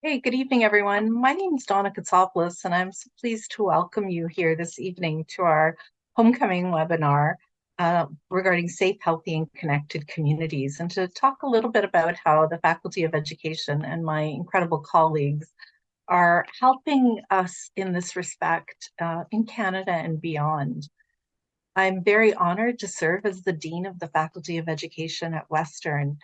Hey, good evening, everyone. My name is Donna Katsopoulos, and I'm so pleased to welcome you here this evening to our homecoming webinar regarding safe, healthy, and connected communities, and to talk a little bit about how the Faculty of Education and my incredible colleagues are helping us in this respect in Canada and beyond. I'm very honored to serve as the Dean of the Faculty of Education at Western,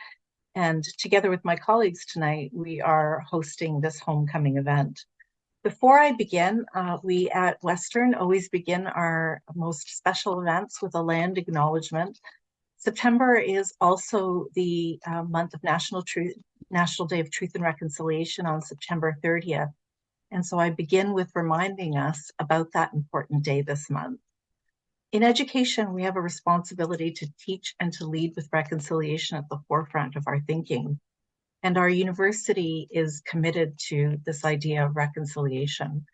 and together with my colleagues tonight, we are hosting this homecoming event. Before I begin, we at Western always begin our most special events with a land acknowledgement. September is also the month of National Day of Truth and Reconciliation on September 30th. And so I begin with reminding us about that important day this month. In education, we have a responsibility to teach and to lead with reconciliation at the forefront of our thinking. And our university is committed to this idea of reconciliation.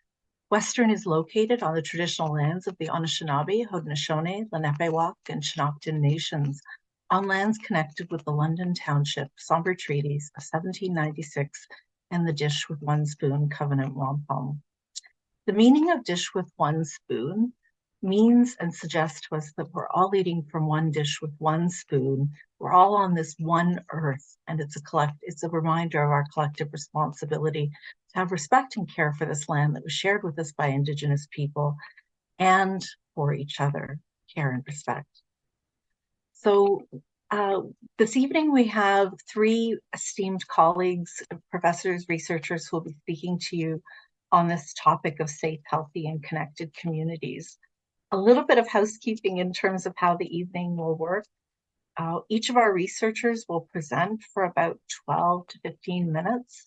Western is located on the traditional lands of the Anishinaabe, Haudenosaunee, Lenape-Wauk, and Chinooktun nations, on lands connected with the London Township Sombre Treaties of 1796 and the Dish with One Spoon Covenant Wampum. The meaning of Dish with One Spoon means and suggests to us that we're all eating from one dish with one spoon. We're all on this one earth, and it's a reminder of our collective responsibility to have respect and care for this land that was shared with us by Indigenous people and for each other, care and respect. So this evening we have three esteemed colleagues, professors, researchers who will be speaking to you on this topic of safe, healthy, and connected communities. A little bit of housekeeping in terms of how the evening will work. Each of our researchers will present for about 12 to 15 minutes.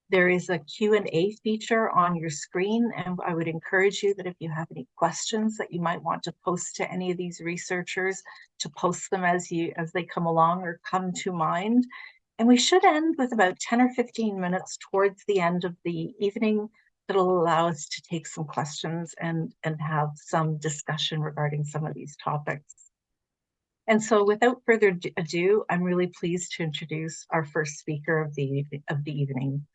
There is a Q&A feature on your screen, and I would encourage you that if you have any questions that you might want to post to any of these researchers, to post them as they come along or come to mind. And we should end with about 10 or 15 minutes towards the end of the evening that'll allow us to take some questions and have some discussion regarding some of these topics. And so without further ado, I'm really pleased to introduce our first speaker of the evening.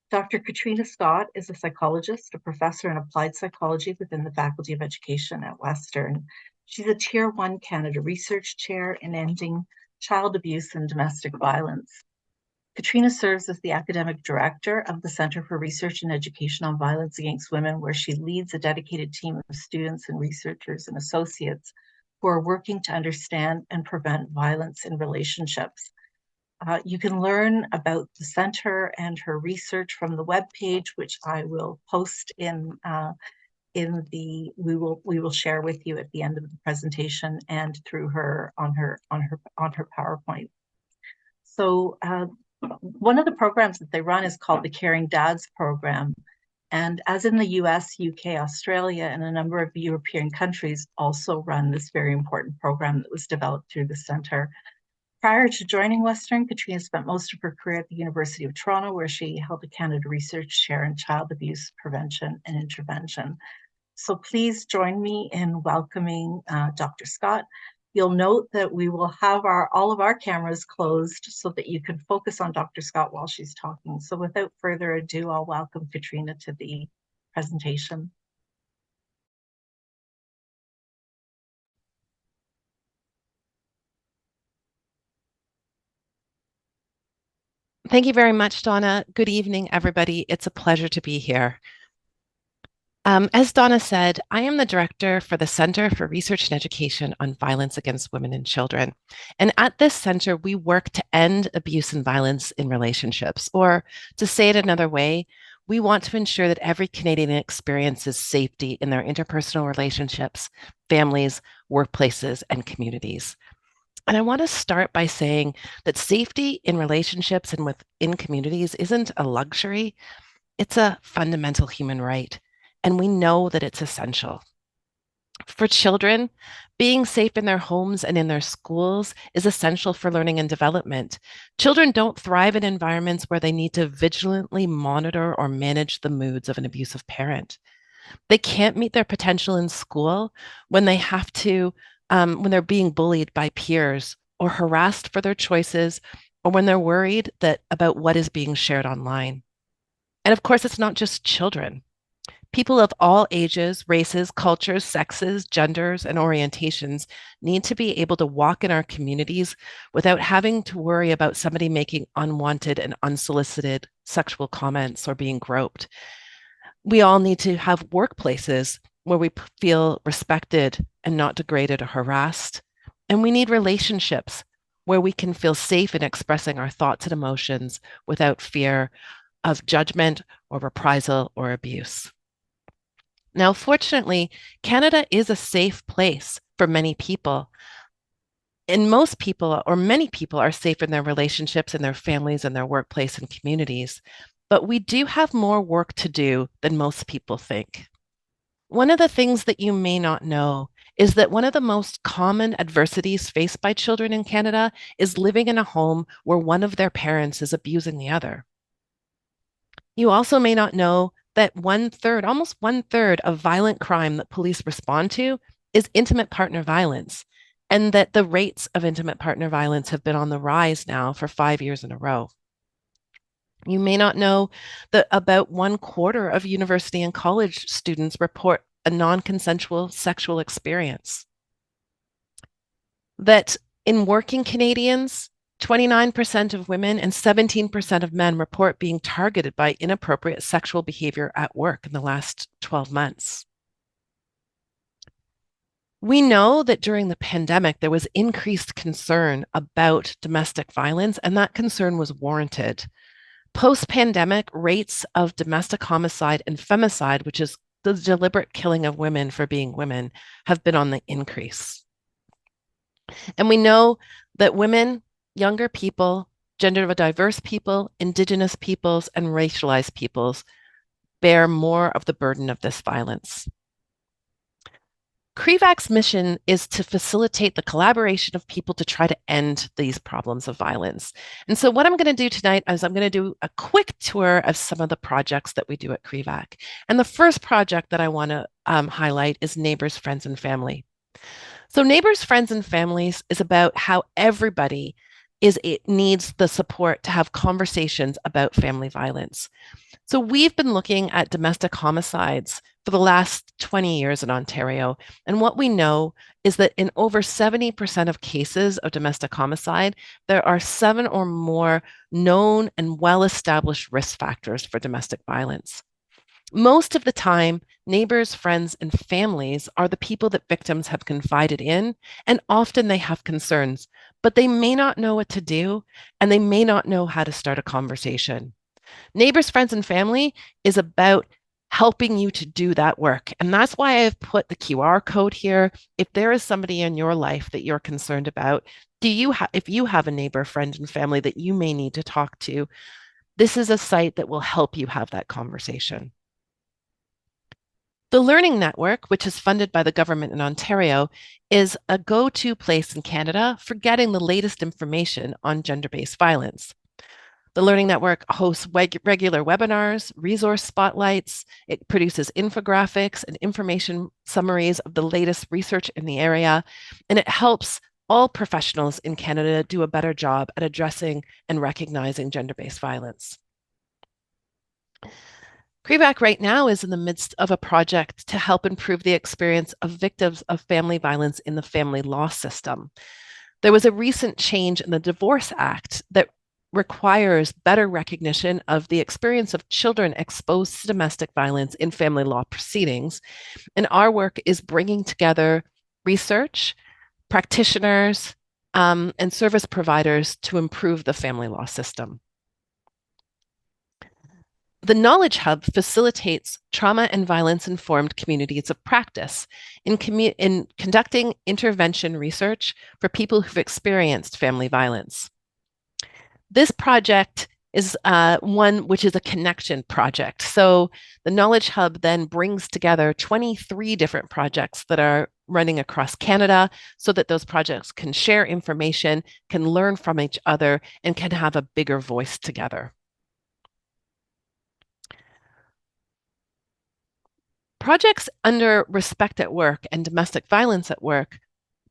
Dr. Katreena Scott is a psychologist, a professor in applied psychology within the Faculty of Education at Western. She's a Tier 1 Canada Research Chair in Ending Child Abuse and Domestic Violence. Katreena serves as the academic director of the Center for Research and Education on Violence Against Women, where she leads a dedicated team of students and researchers and associates who are working to understand and prevent violence in relationships. You can learn about the center and her research from the webpage, which I will post we will share with you at the end of the presentation and through her on her PowerPoint. So one of the programs that they run is called the Caring Dads Program. And as in the US, UK, Australia, and a number of European countries also run this very important program that was developed through the center. Prior to joining Western, Katreena spent most of her career at the University of Toronto, where she held a Canada Research Chair in Child Abuse Prevention and Intervention. So please join me in welcoming Dr. Scott. You'll note that we will have all of our cameras closed so that you can focus on Dr. Scott while she's talking. So without further ado, I'll welcome Katreena to the presentation. Thank you very much, Donna. Good evening, everybody. It's a pleasure to be here. As Donna said, I am the director for the Center for Research and Education on Violence Against Women and Children. And at this center, we work to end abuse and violence in relationships, or to say it another way, we want to ensure that every Canadian experiences safety in their interpersonal relationships, families, workplaces, and communities. And I want to start by saying that safety in relationships and within communities isn't a luxury, it's a fundamental human right. And we know that it's essential. For children, being safe in their homes and in their schools is essential for learning and development. Children don't thrive in environments where they need to vigilantly monitor or manage the moods of an abusive parent. They can't meet their potential in school when they have to, when they're being bullied by peers or harassed for their choices, or when they're worried about what is being shared online. And of course, it's not just children. People of all ages, races, cultures, sexes, genders, and orientations need to be able to walk in our communities without having to worry about somebody making unwanted and unsolicited sexual comments or being groped. We all need to have workplaces where we feel respected and not degraded or harassed. And we need relationships where we can feel safe in expressing our thoughts and emotions without fear of judgment or reprisal or abuse. Now, fortunately, Canada is a safe place for many people. And most people, or many people, are safe in their relationships, in their families, in their workplace and communities. But we do have more work to do than most people think. One of the things that you may not know is that one of the most common adversities faced by children in Canada is living in a home where one of their parents is abusing the other. You also may not know that almost one third of violent crime that police respond to is intimate partner violence, and that the rates of intimate partner violence have been on the rise now for 5 years in a row. You may not know that about 1/4 of university and college students report a non-consensual sexual experience. That in working Canadians, 29% of women and 17% of men report being targeted by inappropriate sexual behavior at work in the last 12 months. We know that during the pandemic, there was increased concern about domestic violence, and that concern was warranted. Post-pandemic, rates of domestic homicide and femicide, which is the deliberate killing of women for being women, have been on the increase. And we know that women, younger people, gender diverse people, Indigenous peoples, and racialized peoples bear more of the burden of this violence. CREVAC's mission is to facilitate the collaboration of people to try to end these problems of violence. And so what I'm going to do tonight is I'm going to do a quick tour of some of the projects that we do at CREVAC. And the first project that I want to highlight is Neighbors, Friends, and Family. So Neighbors, Friends, and Families is about how everybody needs the support to have conversations about family violence. So we've been looking at domestic homicides for the last 20 years in Ontario. And what we know is that in over 70% of cases of domestic homicide, there are 7 or more known and well-established risk factors for domestic violence. Most of the time, neighbors, friends, and families are the people that victims have confided in, and often they have concerns, but they may not know what to do, and they may not know how to start a conversation. Neighbors, Friends, and Family is about helping you to do that work. And that's why I've put the QR code here. If there is somebody in your life that you're concerned about, if you have a neighbor, friend, and family that you may need to talk to, this is a site that will help you have that conversation. The Learning Network, which is funded by the government in Ontario, is a go-to place in Canada for getting the latest information on gender-based violence. The Learning Network hosts regular webinars, resource spotlights. It produces infographics and information summaries of the latest research in the area, and it helps all professionals in Canada do a better job at addressing and recognizing gender-based violence. CREVAC right now is in the midst of a project to help improve the experience of victims of family violence in the family law system. There was a recent change in the Divorce Act that requires better recognition of the experience of children exposed to domestic violence in family law proceedings. And our work is bringing together research, practitioners, and service providers to improve the family law system. The Knowledge Hub facilitates trauma and violence-informed communities of practice in conducting intervention research for people who've experienced family violence. This project is one which is a connection project. So the Knowledge Hub then brings together 23 different projects that are running across Canada so that those projects can share information, can learn from each other, and can have a bigger voice together. Projects under Respect at Work and Domestic Violence at Work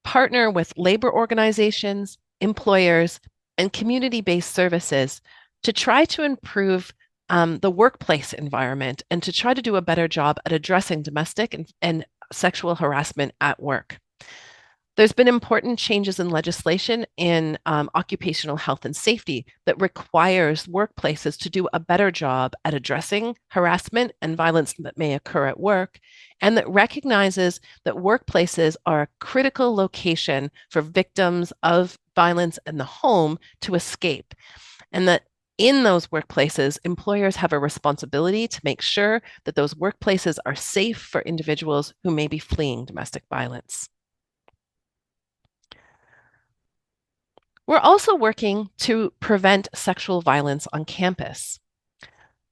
partner with labor organizations, employers, and community-based services to try to improve the workplace environment and to try to do a better job at addressing domestic and sexual harassment at work. There's been important changes in legislation in occupational health and safety that requires workplaces to do a better job at addressing harassment and violence that may occur at work, and that recognizes that workplaces are a critical location for victims of violence in the home to escape, and that in those workplaces, employers have a responsibility to make sure that those workplaces are safe for individuals who may be fleeing domestic violence. We're also working to prevent sexual violence on campus.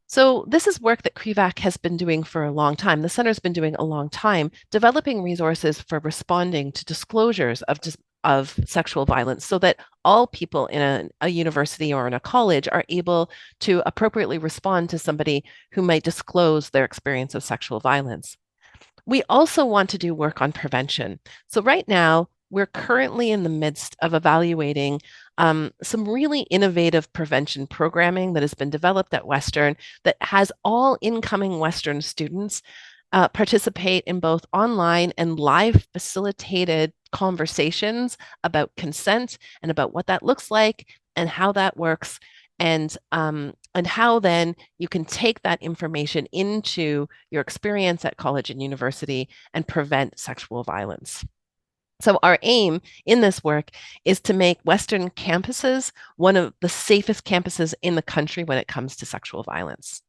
So this is work that CREVAC has been doing for a long time. The center's been doing a long time, developing resources for responding to disclosures of sexual violence so that all people in a university or in a college are able to appropriately respond to somebody who might disclose their experience of sexual violence. We also want to do work on prevention. So right now, we're currently in the midst of evaluating some really innovative prevention programming that has been developed at Western that has all incoming Western students participate in both online and live facilitated conversations about consent and about what that looks like and how that works, and how then you can take that information into your experience at college and university and prevent sexual violence. So our aim in this work is to make Western campuses one of the safest campuses in the country when it comes to sexual violence.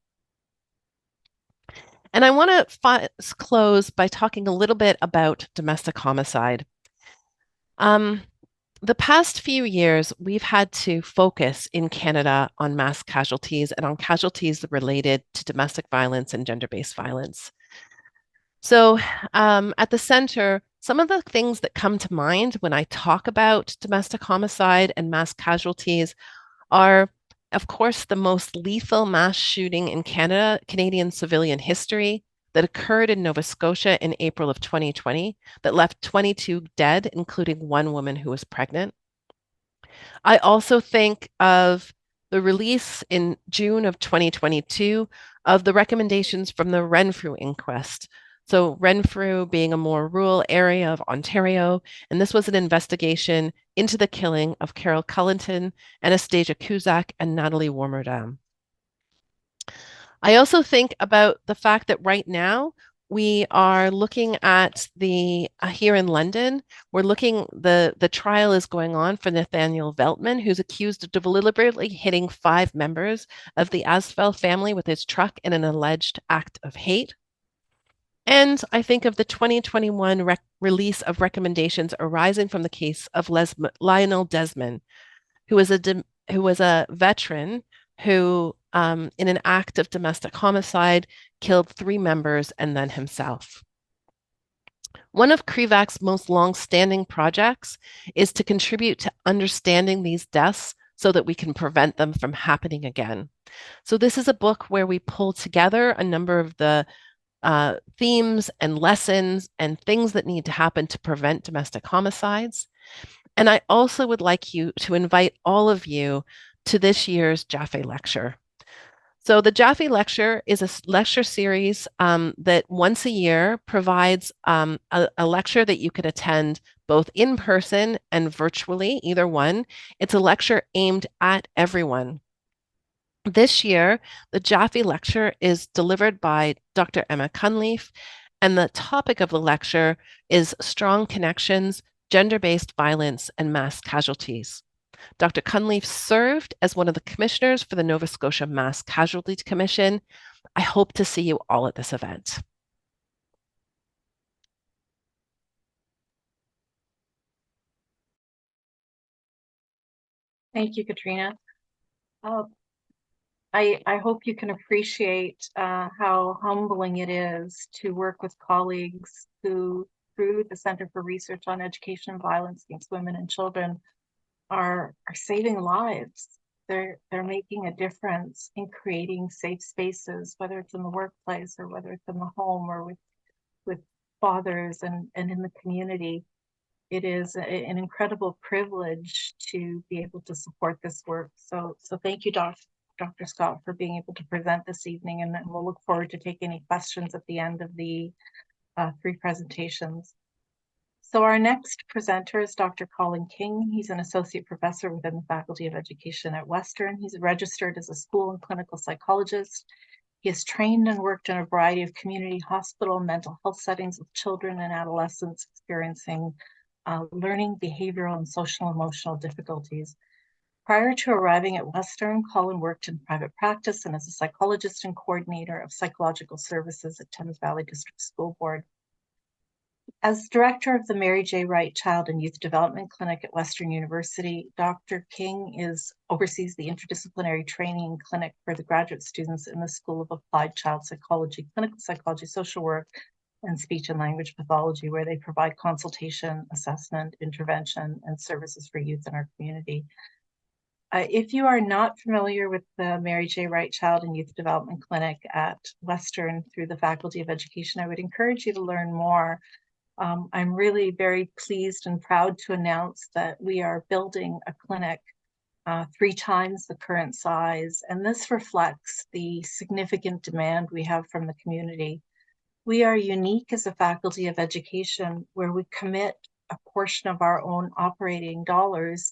And I want to close by talking a little bit about domestic homicide. The past few years, we've had to focus in Canada on mass casualties and on casualties related to domestic violence and gender-based violence. So at the center, some of the things that come to mind when I talk about domestic homicide and mass casualties are, of course, the most lethal mass shooting in Canadian civilian history that occurred in Nova Scotia in April of 2020 that left 22 dead, including one woman who was pregnant. I also think of the release in June of 2022 of the recommendations from the Renfrew inquest. So Renfrew being a more rural area of Ontario, and this was an investigation into the killing of Carol Cullenton, Anastasia Cusack, and Natalie Warmerdam. I also think about the fact that right now we are looking at the here in London, we're looking the trial is going on for Nathaniel Veltman, who's accused of deliberately hitting 5 members of the Asfel family with his truck in an alleged act of hate. And I think of the 2021 release of recommendations arising from the case of Lionel Desmond, who was a veteran who, in an act of domestic homicide, killed 3 members and then himself. One of CREVAC's most long-standing projects is to contribute to understanding these deaths so that we can prevent them from happening again. So this is a book where we pull together a number of the themes and lessons and things that need to happen to prevent domestic homicides. And I also would like to invite all of you to this year's Jaffe Lecture. So the Jaffe Lecture is a lecture series that once a year provides a lecture that you could attend both in person and virtually, either one. It's a lecture aimed at everyone. This year, the Jaffe Lecture is delivered by Dr. Emma Cunliffe, and the topic of the lecture is Strong Connections, Gender-Based Violence, and Mass Casualties. Dr. Cunliffe served as one of the commissioners for the Nova Scotia Mass Casualty Commission. I hope to see you all at this event. Thank you, Katreena. I hope you can appreciate how humbling it is to work with colleagues who, through the Center for Research on Education and Violence Against Women and Children, are saving lives. They're making a difference in creating safe spaces, whether it's in the workplace or whether it's in the home or with fathers and in the community. It is an incredible privilege to be able to support this work. So thank you, Doc. Dr. Scott, for being able to present this evening, and we'll look forward to taking any questions at the end of the three presentations. So our next presenter is Dr. Colin King. He's an associate professor within the Faculty of Education at Western. He's registered as a school and clinical psychologist. He has trained and worked in a variety of community hospital and mental health settings with children and adolescents experiencing learning, behavioral, and social emotional difficulties. Prior to arriving at Western, Colin worked in private practice and as a psychologist and coordinator of psychological services at Thames Valley District School Board. As director of the Mary J. Wright Child and Youth Development Clinic at Western University, Dr. King oversees the interdisciplinary training clinic for the graduate students in the School of Applied Child Psychology, Clinical Psychology, Social Work, and Speech and Language Pathology, where they provide consultation, assessment, intervention, and services for youth in our community. If you are not familiar with the Mary J. Wright Child and Youth Development Clinic at Western through the Faculty of Education, I would encourage you to learn more. I'm really very pleased and proud to announce that we are building a clinic 3 times the current size, and this reflects the significant demand we have from the community. We are unique as a Faculty of Education where we commit a portion of our own operating dollars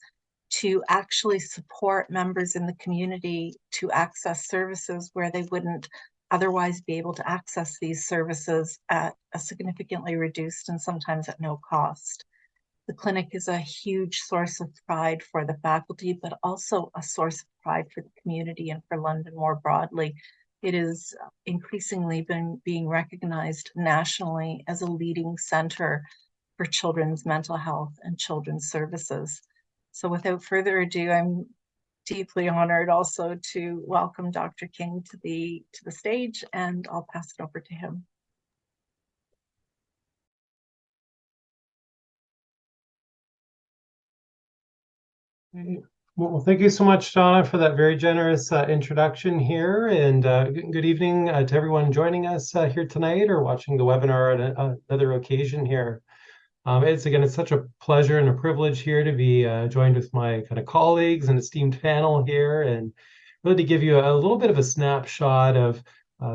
to actually support members in the community to access services where they wouldn't otherwise be able to access these services at a significantly reduced and sometimes at no cost. The clinic is a huge source of pride for the faculty, but also a source of pride for the community and for London more broadly. It is increasingly being recognized nationally as a leading center for children's mental health and children's services. So without further ado, I'm deeply honored also to welcome Dr. King to the stage, and I'll pass it over to him. Well, thank you so much, Donna, for that very generous introduction here. And good evening to everyone joining us here tonight or watching the webinar at another occasion here. It's such a pleasure and a privilege here to be joined with my kind of colleagues and esteemed panel here, and really to give you a little bit of a snapshot of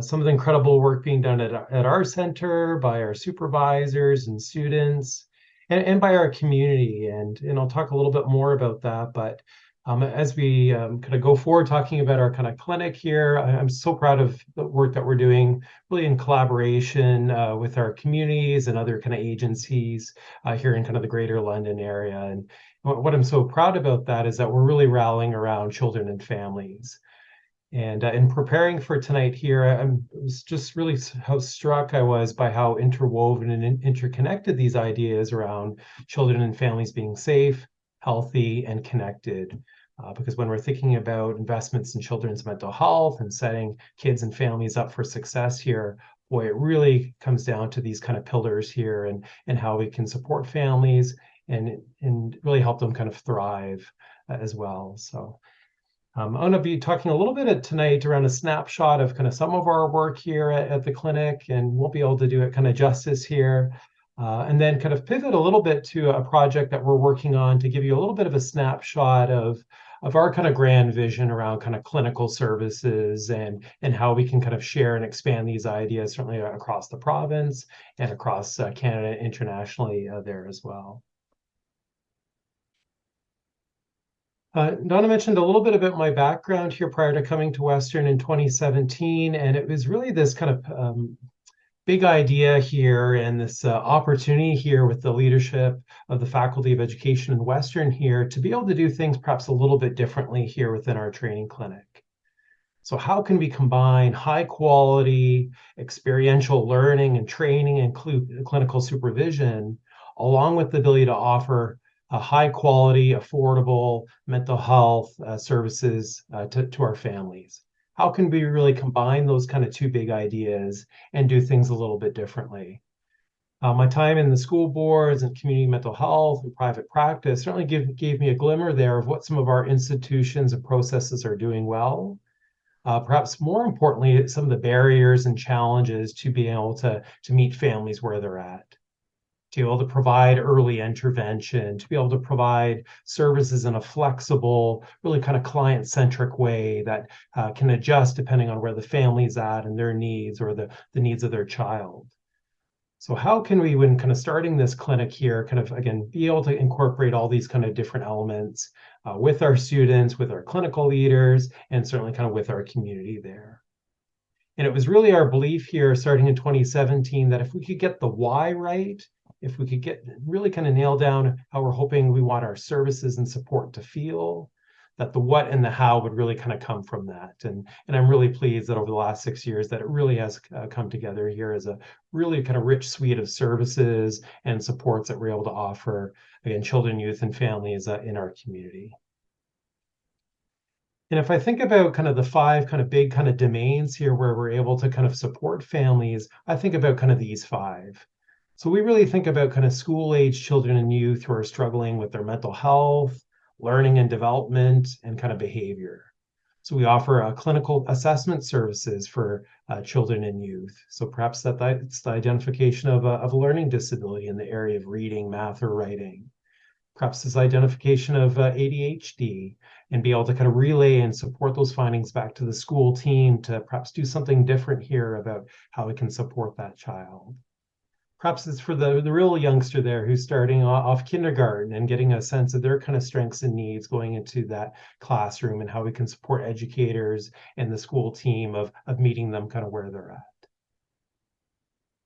some of the incredible work being done at our center by our supervisors and students and by our community. And I'll talk a little bit more about that. But as we kind of go forward talking about our kind of clinic here, I'm so proud of the work that we're doing really in collaboration with our communities and other kind of agencies here in kind of the greater London area. And what I'm so proud about that is that we're really rallying around children and families. And in preparing for tonight here, I was just really how struck I was by how interwoven and interconnected these ideas around children and families being safe, healthy, and connected. Because when we're thinking about investments in children's mental health and setting kids and families up for success here, boy, it really comes down to these kind of pillars here and how we can support families and really help them kind of thrive as well. So I'm going to be talking a little bit tonight around a snapshot of kind of some of our work here at the clinic, and we'll be able to do it kind of justice here. And then kind of pivot a little bit to a project that we're working on to give you a little bit of a snapshot of our kind of grand vision around kind of clinical services and how we can kind of share and expand these ideas certainly across the province and across Canada internationally there as well. Donna mentioned a little bit about my background here prior to coming to Western in 2017, and it was really this kind of big idea here and this opportunity here with the leadership of the Faculty of Education in Western here to be able to do things perhaps a little bit differently here within our training clinic. So how can we combine high quality experiential learning and training and clinical supervision along with the ability to offer a high quality, affordable mental health services to our families? How can we really combine those kind of two big ideas and do things a little bit differently? My time in the school boards and community mental health and private practice certainly gave me a glimmer there of what some of our institutions and processes are doing well. Perhaps more importantly, some of the barriers and challenges to being able to meet families where they're at. to be able to provide early intervention, to be able to provide services in a flexible, really kind of client-centric way that can adjust depending on where the family's at and their needs or the needs of their child. So how can we, when kind of starting this clinic here, kind of, again, be able to incorporate all these kind of different elements with our students, with our clinical leaders, and certainly kind of with our community there. And it was really our belief here starting in 2017 that if we could get the why right, if we could get really kind of nail down how we're hoping we want our services and support to feel, that the what and the how would really kind of come from that. And I'm really pleased that over the last 6 years that it really has come together here as a really kind of rich suite of services and supports that we're able to offer, again, children, youth, and families in our community. And if I think about kind of the 5 kind of big kind of domains here where we're able to kind of support families, I think about kind of these 5. So we really think about kind of school-age children and youth who are struggling with their mental health, learning and development, and kind of behavior. So we offer clinical assessment services for children and youth. So perhaps that's the identification of a learning disability in the area of reading, math, or writing. Perhaps this identification of ADHD, and be able to kind of relay and support those findings back to the school team to perhaps do something different here about how we can support that child. Perhaps it's for the real youngster there who's starting off kindergarten and getting a sense of their kind of strengths and needs going into that classroom and how we can support educators and the school team of meeting them kind of where they're at.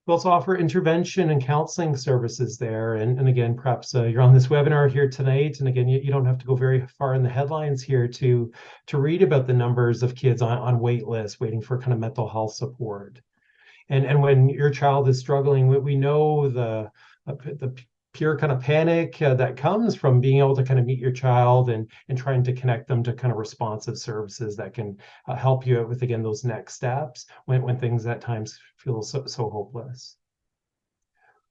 We also offer intervention and counseling services there. And again, perhaps you're on this webinar here tonight. And again, you don't have to go very far in the headlines here to read about the numbers of kids on wait lists waiting for kind of mental health support. And when your child is struggling, we know the pure kind of panic that comes from being able to kind of meet your child and trying to connect them to kind of responsive services that can help you out with, again, those next steps when things at times feel so hopeless.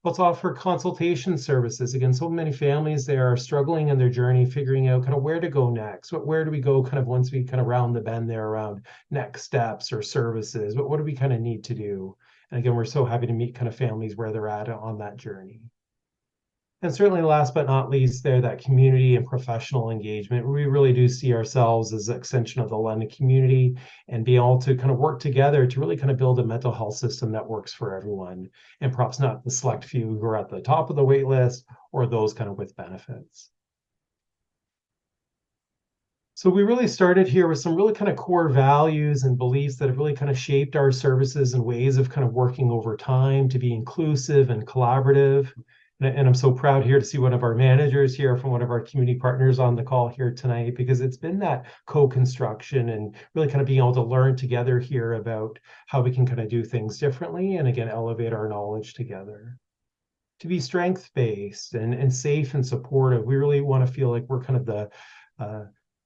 Let's offer consultation services. Again, so many families there are struggling in their journey, figuring out kind of where to go next. Where do we go kind of once we kind of round the bend there around next steps or services? What do we kind of need to do? And again, we're so happy to meet kind of families where they're at on that journey. And certainly last but not least there, that community and professional engagement. We really do see ourselves as an extension of the London community and be able to kind of work together to really kind of build a mental health system that works for everyone. And perhaps not the select few who are at the top of the wait list or those kind of with benefits. So we really started here with some really kind of core values and beliefs that have really kind of shaped our services and ways of kind of working over time to be inclusive and collaborative. And I'm so proud here to see one of our managers here from one of our community partners on the call here tonight, because it's been that co-construction and really kind of being able to learn together here about how we can kind of do things differently and, again, elevate our knowledge together. To be strength-based and safe and supportive, we really want to feel like we're kind of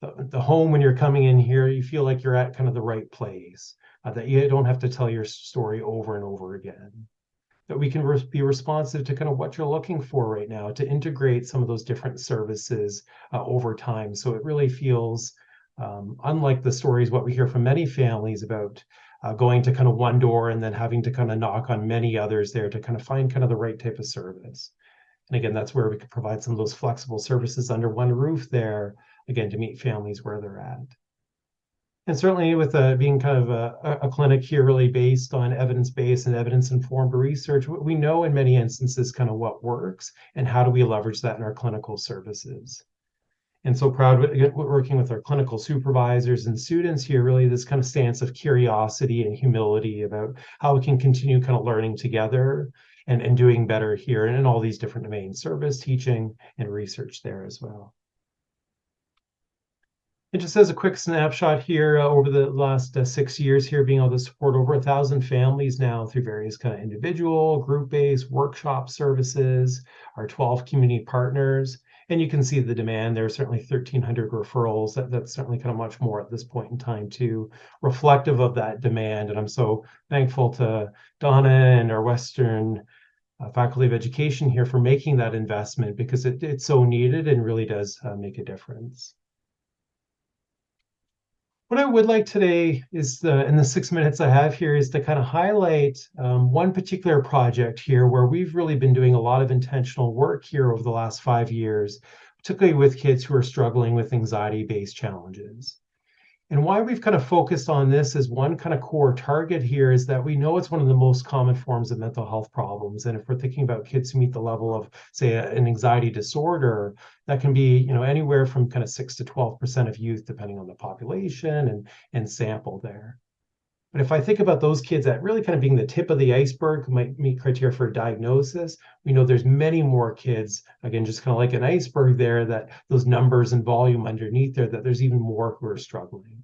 the home when you're coming in here. You feel like you're at kind of the right place, that you don't have to tell your story over and over again. That we can be responsive to kind of what you're looking for right now, to integrate some of those different services over time. So it really feels unlike the stories, what we hear from many families about going to kind of one door and then having to kind of knock on many others there to kind of find kind of the right type of service. And again, that's where we could provide some of those flexible services under one roof there, again, to meet families where they're at. And certainly with being kind of a clinic here really based on evidence-based and evidence-informed research, we know in many instances kind of what works and how do we leverage that in our clinical services. And so proud of working with our clinical supervisors and students here, really this kind of stance of curiosity and humility about how we can continue kind of learning together and doing better here in all these different domains, service, teaching, and research there as well. And just as a quick snapshot here, over the last 6 years here, being able to support over 1,000 families now through various kind of individual, group-based workshop services, our 12 community partners. And you can see the demand. There are certainly 1,300 referrals. That's certainly kind of much more at this point in time too, reflective of that demand. And I'm so thankful to Donna and our Western Faculty of Education here for making that investment, because it's so needed and really does make a difference. What I would like today is, in the 6 minutes I have here, is to kind of highlight one particular project here where we've really been doing a lot of intentional work here over the last 5 years, particularly with kids who are struggling with anxiety-based challenges. And why we've kind of focused on this as one kind of core target here is that we know it's one of the most common forms of mental health problems. And if we're thinking about kids who meet the level of, say, an anxiety disorder, that can be, anywhere from kind of 6 to 12% of youth, depending on the population and sample there. But if I think about those kids that really kind of being the tip of the iceberg who might meet criteria for a diagnosis, we know there's many more kids, again, just kind of like an iceberg there, that those numbers and volume underneath there, that there's even more who are struggling.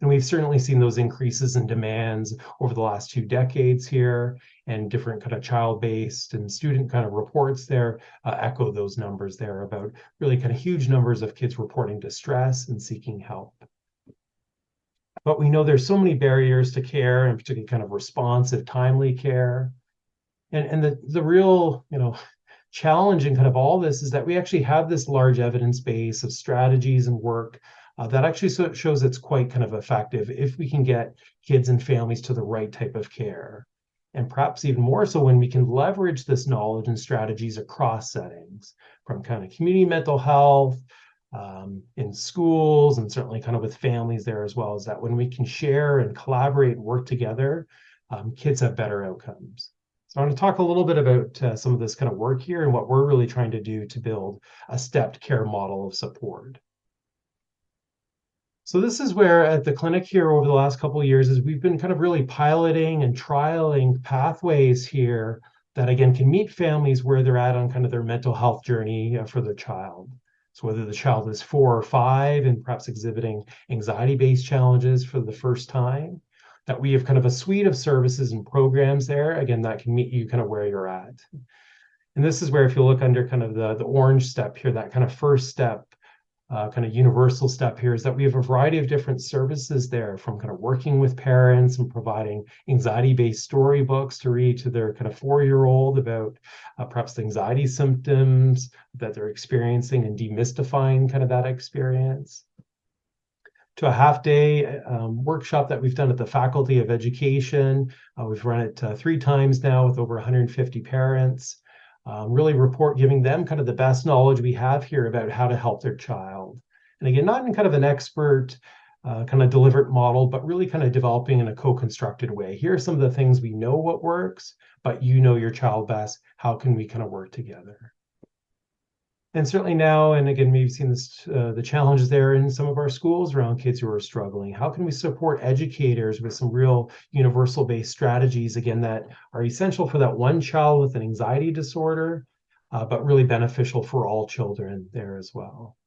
And we've certainly seen those increases in demands over the last 2 decades here, and different kind of child-based and student kind of reports there echo those numbers there about really kind of huge numbers of kids reporting distress and seeking help. But we know there's so many barriers to care, and particularly kind of responsive, timely care. And the real, challenge in kind of all this is that we actually have this large evidence base of strategies and work that actually shows it's quite kind of effective if we can get kids and families to the right type of care. And perhaps even more so when we can leverage this knowledge and strategies across settings, from kind of community mental health, in schools, and certainly kind of with families there as well, is that when we can share and collaborate and work together, kids have better outcomes. So I want to talk a little bit about some of this kind of work here and what we're really trying to do to build a stepped care model of support. So this is where at the clinic here over the last couple of years is we've been kind of really piloting and trialing pathways here that again can meet families where they're at on kind of their mental health journey for their child. So whether the child is 4 or 5 and perhaps exhibiting anxiety-based challenges for the first time, that we have kind of a suite of services and programs there, again, that can meet you kind of where you're at. And this is where if you look under kind of the orange step here, that kind of first step, kind of universal step here, is that we have a variety of different services there, from kind of working with parents and providing anxiety-based storybooks to read to their kind of 4-year-old about perhaps the anxiety symptoms that they're experiencing and demystifying kind of that experience, to a half-day workshop that we've done at the Faculty of Education. We've run it 3 times now with over 150 parents. Really giving them kind of the best knowledge we have here about how to help their child. And again, not in kind of an expert kind of delivered model, but really kind of developing in a co-constructed way. Here are some of the things we know what works, but you know your child best. How can we kind of work together? And certainly now, and again, we've seen this, the challenges there in some of our schools around kids who are struggling. How can we support educators with some real universal-based strategies, again, that are essential for that one child with an anxiety disorder, but really beneficial for all children there as well?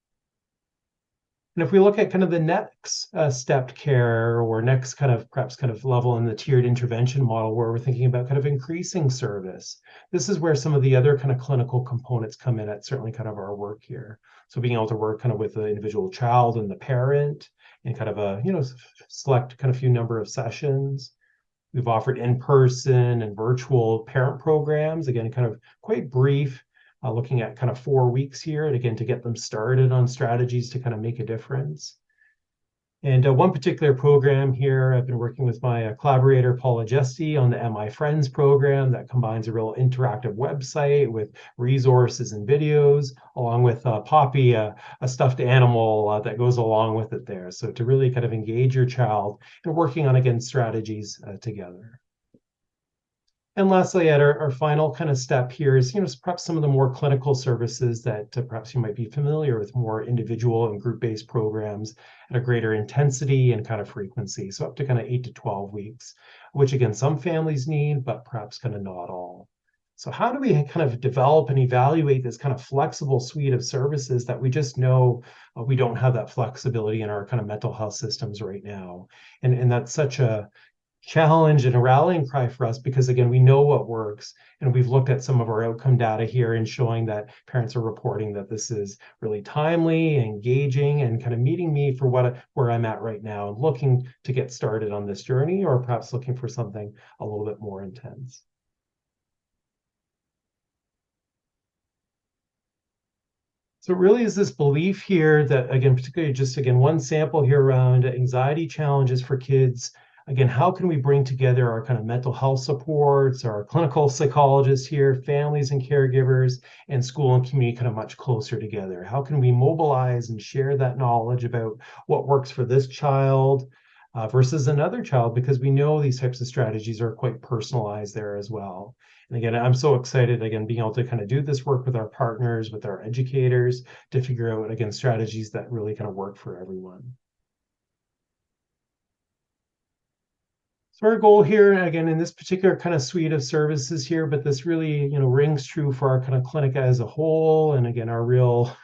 And if we look at kind of the next stepped care, or next kind of perhaps kind of level in the tiered intervention model, where we're thinking about kind of increasing service, this is where some of the other kind of clinical components come in at certainly kind of our work here. So being able to work kind of with the individual child and the parent in kind of a, select kind of few number of sessions. We've offered in-person and virtual parent programs, again, kind of quite brief, looking at kind of 4 weeks here, and again, to get them started on strategies to kind of make a difference. And one particular program here, I've been working with my collaborator, Paula Gesti, on the MI Friends program that combines a real interactive website with resources and videos, along with Poppy, a stuffed animal that goes along with it there. So to really kind of engage your child and working on, again, strategies together. And lastly, at our final kind of step here is, perhaps some of the more clinical services that perhaps you might be familiar with, more individual and group-based programs at a greater intensity and kind of frequency. So up to kind of 8 to 12 weeks, which again, some families need, but perhaps kind of not all. So how do we kind of develop and evaluate this kind of flexible suite of services that we just know we don't have that flexibility in our kind of mental health systems right now? And that's such a challenge and a rallying cry for us, because again, we know what works, and we've looked at some of our outcome data here and showing that parents are reporting that this is really timely, engaging, and kind of meeting me for where I'm at right now, and looking to get started on this journey, or perhaps looking for something a little bit more intense. So it really is this belief here that, again, particularly just, again, one sample here around anxiety challenges for kids. Again, how can we bring together our kind of mental health supports, our clinical psychologists here, families and caregivers, and school and community kind of much closer together? How can we mobilize and share that knowledge about what works for this child versus another child? Because we know these types of strategies are quite personalized there as well. And again, I'm so excited, again, being able to kind of do this work with our partners, with our educators, to figure out, again, strategies that really kind of work for everyone. So our goal here, again, in this particular kind of suite of services here, but this really, rings true for our kind of clinic as a whole. And again, our real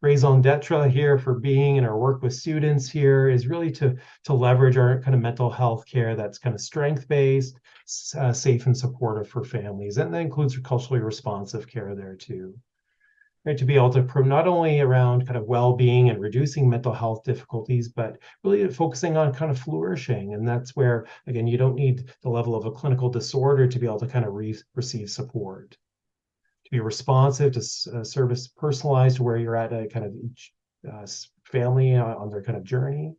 raison d'etre here for being in our work with students here is really to leverage our kind of mental health care that's kind of strength-based, safe and supportive for families. And that includes culturally responsive care there too. Right, to be able to prove not only around kind of well-being and reducing mental health difficulties, but really focusing on kind of flourishing. And that's where, again, you don't need the level of a clinical disorder to be able to kind of receive support. To be responsive to service personalized to where you're at a kind of each family on their kind of journey.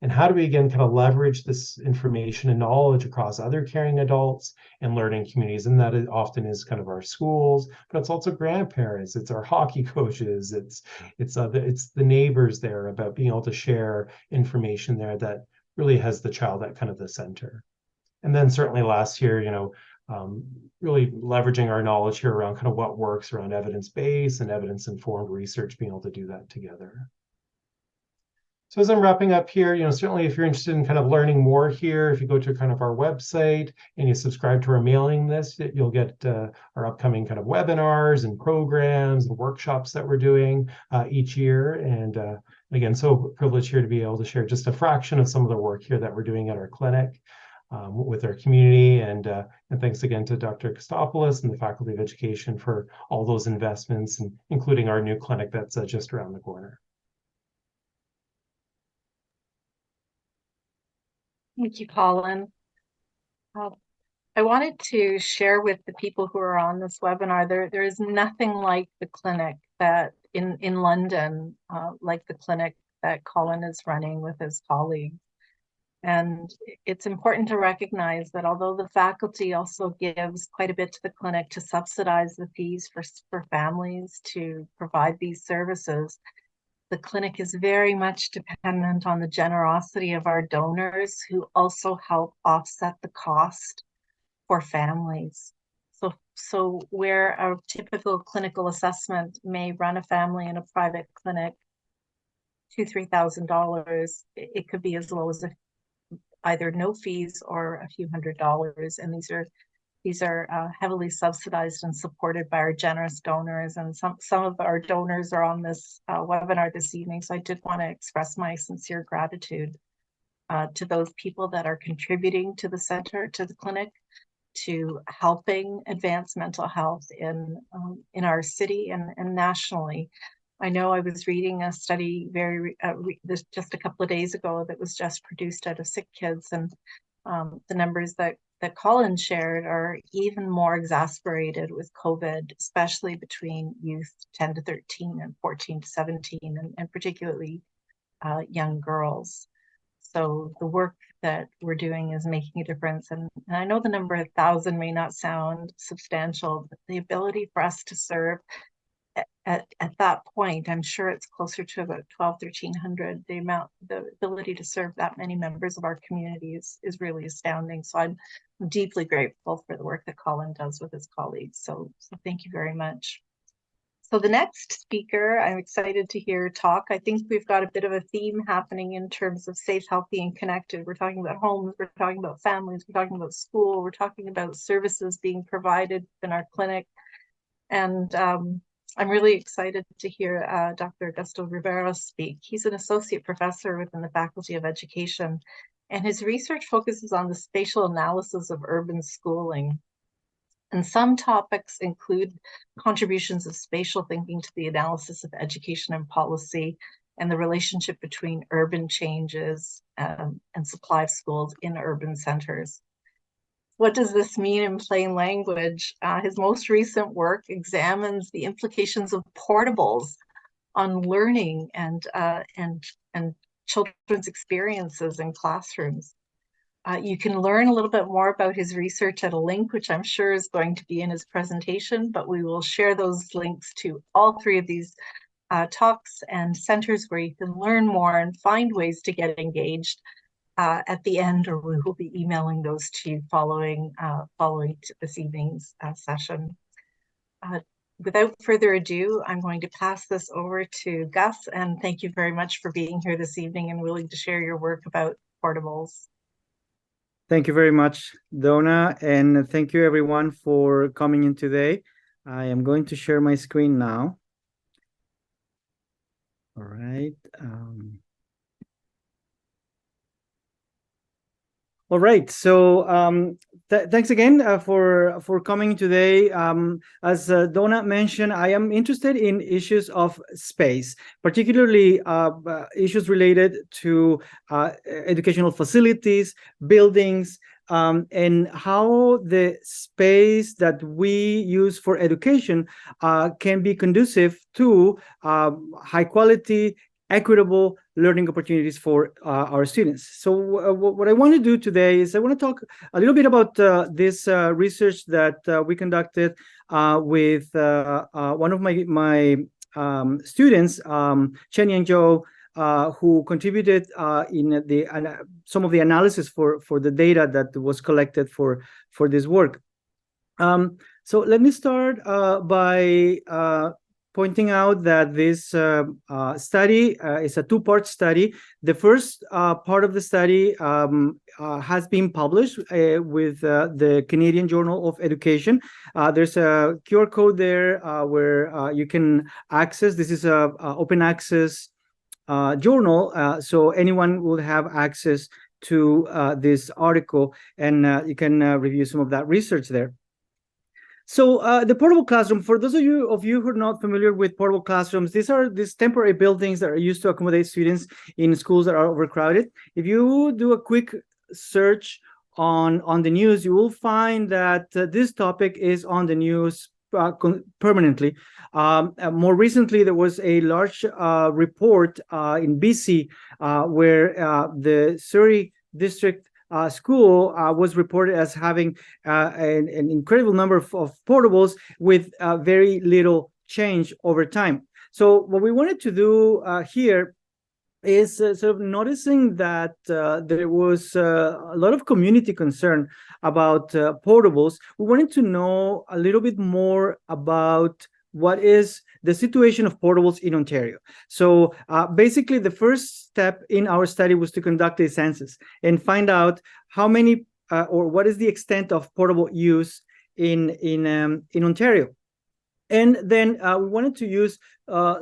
And how do we, again, kind of leverage this information and knowledge across other caring adults and learning communities? And that often is kind of our schools, but it's also grandparents, it's our hockey coaches, it's the neighbors there, about being able to share information there that really has the child at kind of the center. And then certainly last year, really leveraging our knowledge here around kind of what works around evidence-based and evidence-informed research, being able to do that together. So as I'm wrapping up here, certainly if you're interested in kind of learning more here, if you go to kind of our website and you subscribe to our mailing list, you'll get our upcoming kind of webinars and programs and workshops that we're doing each year. And again, so privileged here to be able to share just a fraction of some of the work here that we're doing at our clinic with our community. And thanks again to Dr. Kostopoulos and the Faculty of Education for all those investments, and including our new clinic that's just around the corner. Thank you, Colin. I wanted to share with the people who are on this webinar, there is nothing like the clinic that in London, like the clinic that Colin is running with his colleagues. And it's important to recognize that although the faculty also gives quite a bit to the clinic to subsidize the fees for families to provide these services, the clinic is very much dependent on the generosity of our donors, who also help offset the cost for families. So where a typical clinical assessment may run a family in a private clinic $2,000-3,000, it could be as low as either no fees or a few $100s. And these are heavily subsidized and supported by our generous donors. And some of our donors are on this webinar this evening. So I did want to express my sincere gratitude to those people that are contributing to the center, to the clinic, to helping advance mental health in our city and nationally. I know I was reading a study just a couple of days ago that was just produced out of Sick Kids, and the numbers that Colin shared are even more exasperated with COVID, especially between youth 10 to 13 and 14 to 17, and particularly young girls. So the work that we're doing is making a difference. And I know the number 1,000 may not sound substantial, but the ability for us to serve at that point, I'm sure it's closer to about 1,200, 1,300. The ability to serve that many members of our community is really astounding. So I'm deeply grateful for the work that Colin does with his colleagues. So thank you very much. So the next speaker, I'm excited to hear talk. I think we've got a bit of a theme happening in terms of safe, healthy, and connected. We're talking about homes, we're talking about families, we're talking about school, we're talking about services being provided in our clinic. And I'm really excited to hear Dr. Augusto Riveros speak. He's an associate professor within the Faculty of Education, and his research focuses on the spatial analysis of urban schooling. And some topics include contributions of spatial thinking to the analysis of education and policy, and the relationship between urban changes and supply of schools in urban centers. What does this mean in plain language? His most recent work examines the implications of portables on learning and children's experiences in classrooms. You can learn a little bit more about his research at a link, which I'm sure is going to be in his presentation, but we will share those links to all three of these talks and centers where you can learn more and find ways to get engaged at the end, or we will be emailing those to you following this evening's session. Without further ado, I'm going to pass this over to Gus, and thank you very much for being here this evening and willing to share your work about portables. Thank you very much, Donna, and thank you everyone for coming in today. I am going to share my screen now. All right. All right. So thanks again for coming today. As Donna mentioned, I am interested in issues of space, particularly issues related to educational facilities, buildings, and how the space that we use for education can be conducive to high quality, equitable learning opportunities for our students. So what I want to do today is I want to talk a little bit about this research that we conducted with one of my students, Chen Yang Zhou, who contributed in some of the analysis for the data that was collected for this work. So let me start by pointing out that this study is a two-part study. The first part of the study has been published with the Canadian Journal of Education. There's a QR code there where you can access. This is a open access journal, so anyone will have access to this article, and you can review some of that research there. So the portable classroom, for those of you who are not familiar with portable classrooms, these are these temporary buildings that are used to accommodate students in schools that are overcrowded. If you do a quick search on the news, you will find that this topic is on the news permanently. More recently, there was a large report in BC where the Surrey district school was reported as having an incredible number of portables with very little change over time. So what we wanted to do here is sort of noticing that there was a lot of community concern about portables. We wanted to know a little bit more about what is the situation of portables in Ontario. So basically, the first step in our study was to conduct a census and find out how many or what is the extent of portable use in Ontario. And then we wanted to use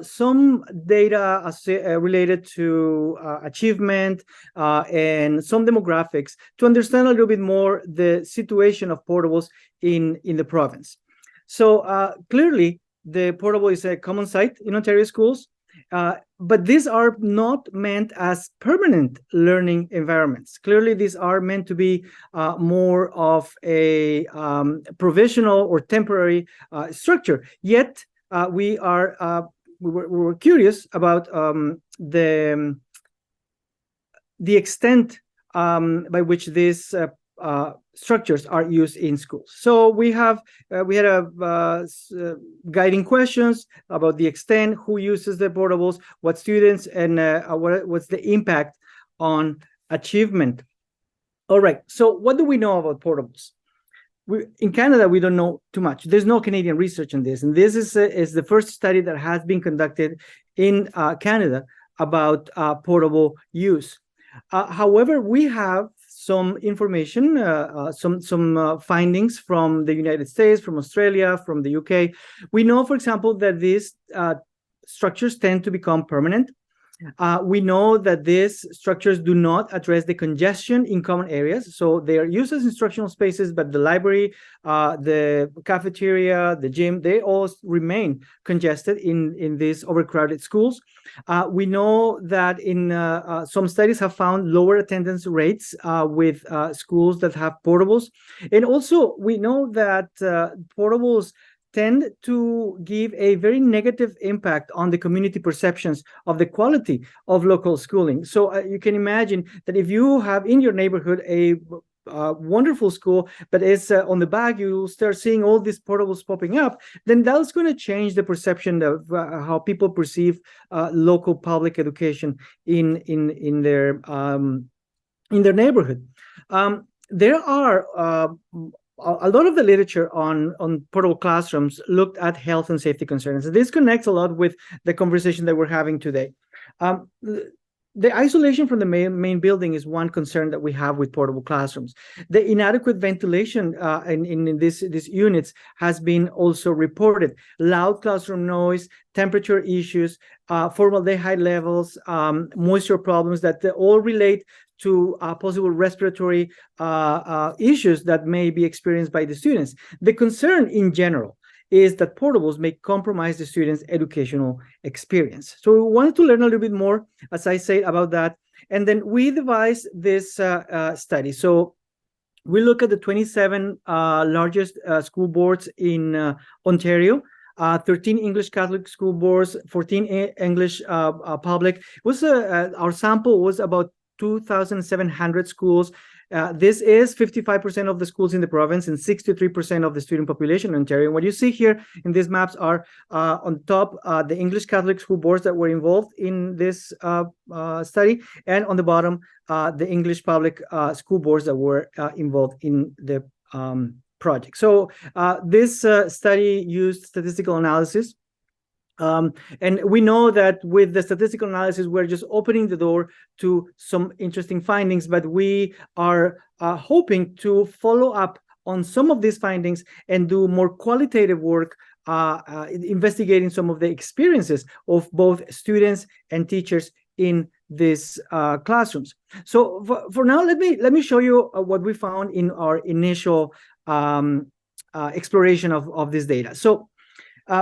some data related to achievement and some demographics to understand a little bit more the situation of portables in the province. So clearly, the portable is a common sight in Ontario schools, but these are not meant as permanent learning environments. Clearly, these are meant to be more of a provisional or temporary structure. Yet, we were curious about the extent by which these structures are used in schools. So we had guiding questions about the extent, who uses the portables, what students, and what's the impact on achievement. All right, so what do we know about portables? In Canada, we don't know too much. There's no Canadian research on this, and this is the first study that has been conducted in Canada about portable use. However, we have some information, some findings from the United States, from Australia, from the UK. We know, for example, that these structures tend to become permanent. We know that these structures do not address the congestion in common areas. So they are used as instructional spaces, but the library, the cafeteria, the gym, they all remain congested in these overcrowded schools. We know that in some studies have found lower attendance rates with schools that have portables. And also we know that portables tend to give a very negative impact on the community perceptions of the quality of local schooling. So you can imagine that if you have in your neighborhood a wonderful school, but it's on the back, you start seeing all these portables popping up, then that's going to change the perception of how people perceive local public education in their neighborhood. There are a lot of the literature on portable classrooms looked at health and safety concerns. This connects a lot with the conversation that we're having today. The isolation from the main building is one concern that we have with portable classrooms. The inadequate ventilation in these units has been also reported. Loud classroom noise, temperature issues, formaldehyde levels, moisture problems that all relate to possible respiratory issues that may be experienced by the students. The concern in general is that portables may compromise the students' educational experience. So we wanted to learn a little bit more, as I say, about that. And then we devised this study. So we look at the 27 largest school boards in Ontario, 13 English Catholic school boards, 14 English public. Our sample was about 2,700 schools. This is 55% of the schools in the province and 63% of the student population in Ontario. And what you see here in these maps are on top the English Catholic school boards that were involved in this study, and on the bottom the English public school boards that were involved in the project. So this study used statistical analysis. And we know that with the statistical analysis, we're just opening the door to some interesting findings, but we are hoping to follow up on some of these findings and do more qualitative work, investigating some of the experiences of both students and teachers in these classrooms. So for now, let me show you what we found in our initial exploration of this data. So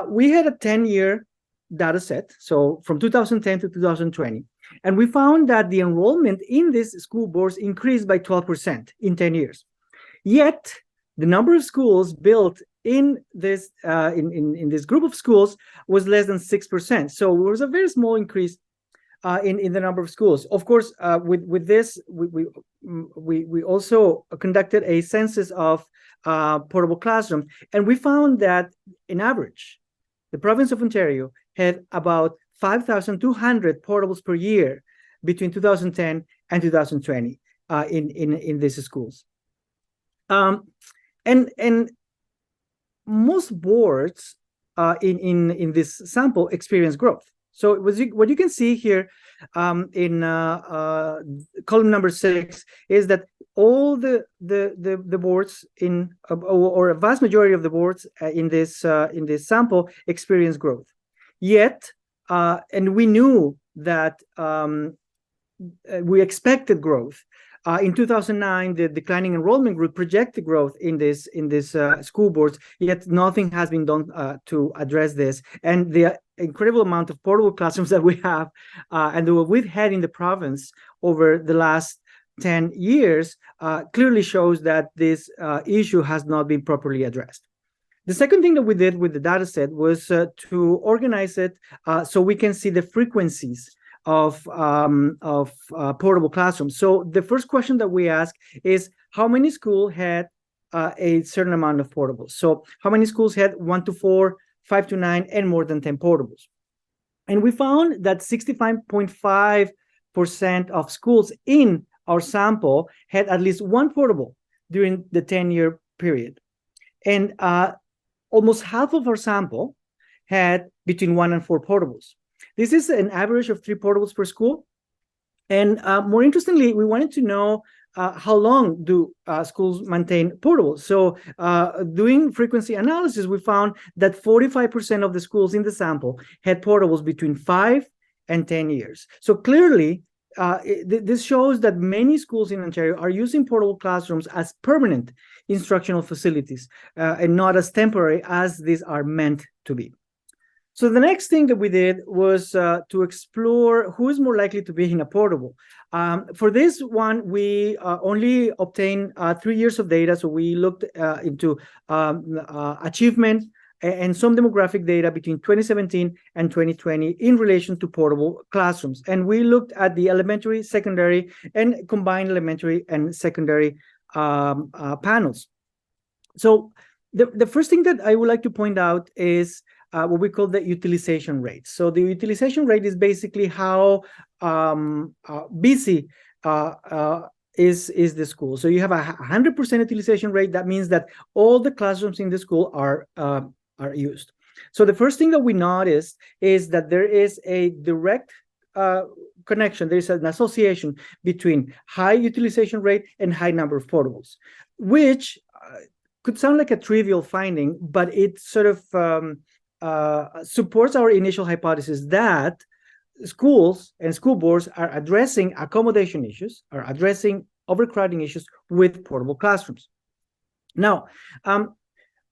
we had a 10-year data set, so from 2010 to 2020, and we found that the enrollment in these school boards increased by 12% in 10 years. Yet, the number of schools built in this in this group of schools was less than 6%. So it was a very small increase in the number of schools. Of course, with this, we also conducted a census of portable classrooms, and we found that, in average, the province of Ontario had about 5,200 portables per year between 2010 and 2020 in these schools. And most boards in this sample experience growth. So what you can see here in column number 6 is that all the boards in or a vast majority of the boards in this sample experience growth. Yet, and we knew that we expected growth. In 2009, the declining enrollment group projected growth in this school boards, yet nothing has been done to address this. And the incredible amount of portable classrooms that we have and that we've had in the province over the last 10 years clearly shows that this issue has not been properly addressed. The second thing that we did with the data set was to organize it so we can see the frequencies of portable classrooms. So the first question that we ask is, how many schools had a certain amount of portables? So how many schools had 1 to 4, 5 to 9, and more than 10 portables? And we found that 65.5% of schools in our sample had at least one portable during the 10-year period. And almost half of our sample had between 1 and 4 portables. This is an average of 3 portables per school. And more interestingly, we wanted to know how long do schools maintain portables. So doing frequency analysis, we found that 45% of the schools in the sample had portables between 5 and 10 years. So clearly, this shows that many schools in Ontario are using portable classrooms as permanent instructional facilities and not as temporary as these are meant to be. So the next thing that we did was to explore who is more likely to be in a portable. For this one, we only obtained 3 years of data. So we looked into achievement, and some demographic data between 2017 and 2020 in relation to portable classrooms. And we looked at the elementary, secondary, and combined elementary and secondary panels. So the first thing that I would like to point out is what we call the utilization rate. So the utilization rate is basically how busy is the school. So you have a 100% utilization rate. That means that all the classrooms in the school are used. So the first thing that we noticed is that there is a direct connection. There is an association between high utilization rate and high number of portables, which could sound like a trivial finding, but it sort of supports our initial hypothesis that schools and school boards are addressing accommodation issues, are addressing overcrowding issues with portable classrooms. Now,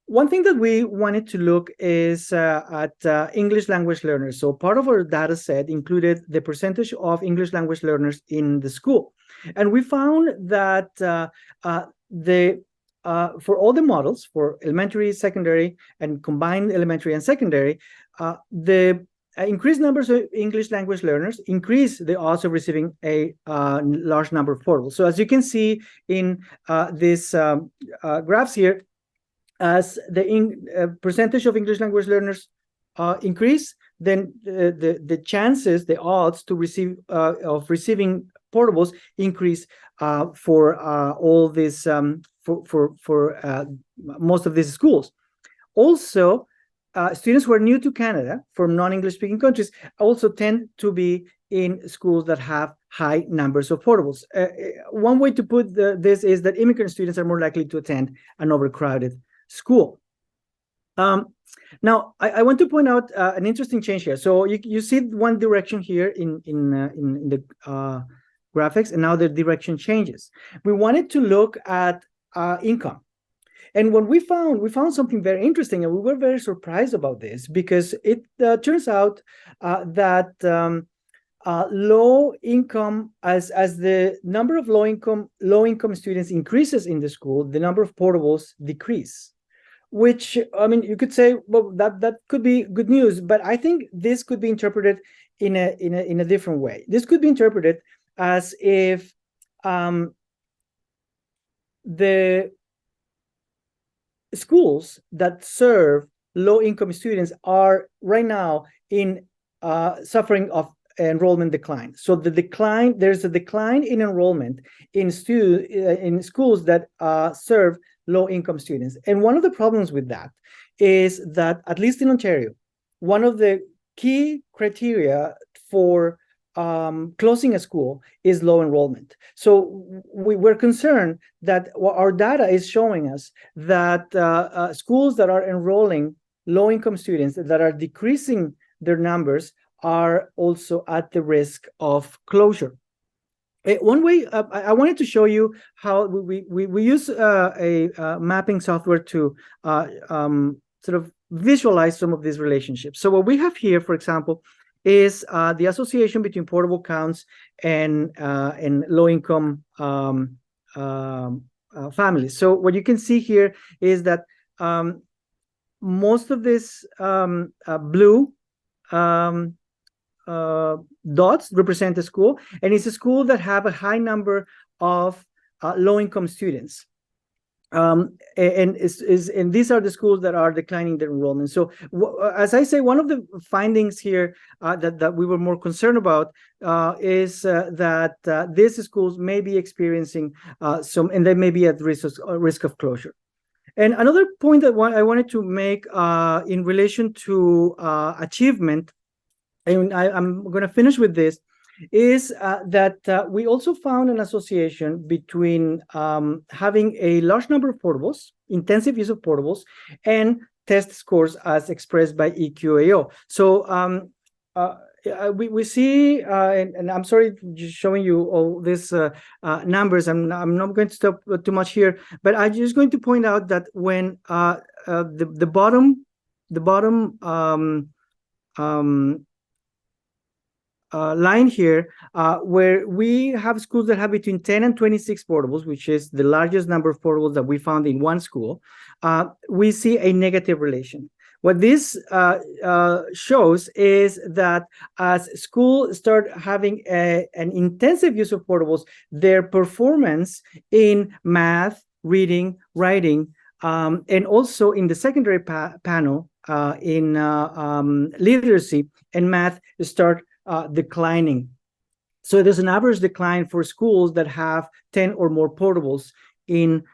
one thing that we wanted to look is at English language learners. So part of our data set included the percentage of English language learners in the school. And we found that for all the models, for elementary, secondary, and combined elementary and secondary, the increased numbers of English language learners increase the odds of receiving a large number of portables. So as you can see in these graphs here, as the percentage of English language learners increase, then the chances, the odds to receive of receiving portables increase for all these for most of these schools. Also, students who are new to Canada from non-English speaking countries also tend to be in schools that have high numbers of portables. One way to put this is that immigrant students are more likely to attend an overcrowded school. Now, I want to point out an interesting change here. So you see one direction here in the graphics, and now the direction changes. We wanted to look at income. And what we found something very interesting, and we were very surprised about this, because it turns out that low income, as the number of low income students increases in the school, the number of portables decrease. Which, I mean, you could say, well, that could be good news, but I think this could be interpreted in a different way. This could be interpreted as if the schools that serve low-income students are right now in suffering of enrollment decline. So there's a decline in enrollment in schools that serve low-income students. And one of the problems with that is that, at least in Ontario, one of the key criteria for closing a school is low enrollment. So we're concerned that our data is showing us that schools that are enrolling low-income students, that are decreasing their numbers, are also at the risk of closure. One way, I wanted to show you how we use a mapping software to sort of visualize some of these relationships. So what we have here, for example, is the association between portable counts and low-income families. So what you can see here is that most of this blue dots represent a school, and it's a school that have a high number of low-income students. And these are the schools that are declining their enrollment. So as I say, one of the findings here that we were more concerned about is that these schools may be experiencing and they may be at risk of closure. And another point that I wanted to make in relation to achievement, and I'm going to finish with this, is that we also found an association between having a large number of portables, intensive use of portables, and test scores as expressed by EQAO. So we see, and I'm sorry just showing you all these numbers. I'm not going to stop too much here, but I'm just going to point out that when the bottom line here, where we have schools that have between 10 and 26 portables, which is the largest number of portables that we found in one school, we see a negative relation. What this shows is that as schools start having an intensive use of portables, their performance in math, reading, writing, and also in the secondary panel in literacy and math start declining. So there's an average decline for schools that have 10 or more portables in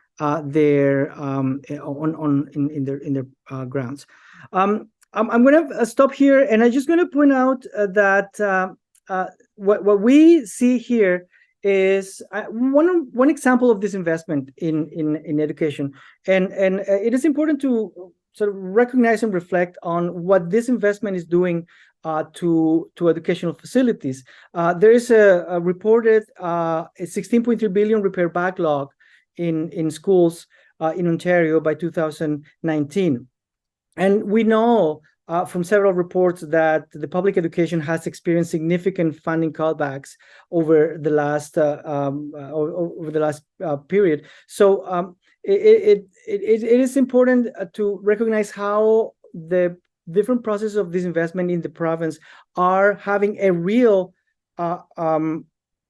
their grounds. I'm going to stop here, and I'm just going to point out that what we see here is one example of this investment in education, and it is important to sort of recognize and reflect on what this investment is doing to educational facilities. There is a reported 16.3 billion repair backlog in schools in Ontario by 2019. And we know from several reports that the public education has experienced significant funding cutbacks over the last period. So it is important to recognize how the different processes of this investment in the province are having a real